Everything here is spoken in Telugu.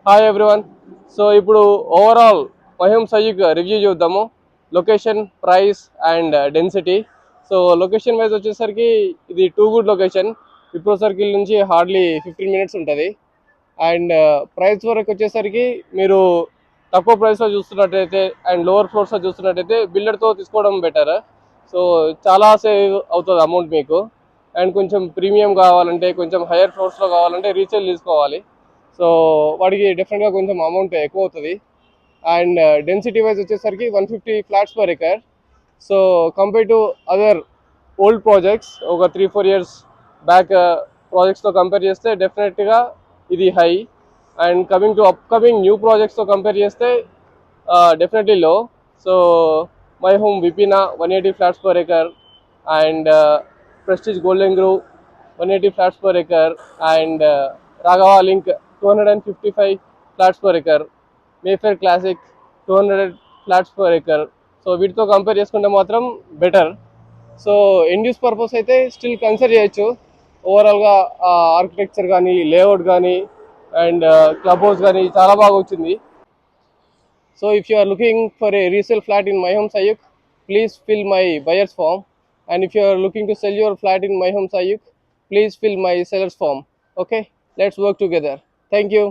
Hi everyone. సో ఇప్పుడు ఓవరాల్ మహ్యం సయ్యిక్ రివ్యూ చూద్దాము. Location, price and density. So location wise వచ్చేసరికి ఇది too good location. Wipro circle నుంచి హార్డ్లీ 15 minutes ఉంటుంది. అండ్ ప్రైస్ వరకు వచ్చేసరికి మీరు తక్కువ ప్రైస్లో చూస్తున్నట్టయితే అండ్ లోవర్ ఫ్లోర్స్లో చూస్తున్నట్టయితే బిల్డర్తో తీసుకోవడం బెటర్. సో చాలా సేవ్ అవుతుంది అమౌంట్ మీకు. అండ్ కొంచెం ప్రీమియం కావాలంటే, కొంచెం హైయర్ ఫ్లోర్స్లో కావాలంటే రీసేల్ తీసుకోవాలి. సో వాడికి డెఫినెట్గా కొంచెం అమౌంట్ ఎక్కువ అవుతుంది. అండ్ డెన్సిటీ వైజ్ వచ్చేసరికి 150 flats per acre. So compare to other old projects ఒక 3-4 years బ్యాక్ ప్రాజెక్ట్స్తో కంపేర్ చేస్తే డెఫినెట్గా ఇది high. And coming to upcoming new ప్రాజెక్ట్స్తో కంపేర్ చేస్తే definitely low. So My Home Vipina 180 flats per acre and Prestige Golden Grove 180 flats per acre and Raghava Link 255 flats per acre, Mayfair Classic 200 flats per acre. So వీటితో కంపేర్ చేసుకుంటే మాత్రం better. So end use purpose అయితే స్టిల్ కన్సిడర్ చేయొచ్చు. ఓవరాల్గా ఆర్కిటెక్చర్ కానీ, లేఅవుట్ కానీ అండ్ క్లబ్ హౌస్ కానీ చాలా బాగా వచ్చింది. So if you are looking for a resale flat in My Home Sayuk, please fill my buyer's form. And if you are looking to sell your flat in My Home Sayuk, please fill my seller's form. Okay, let's work together. Thank you.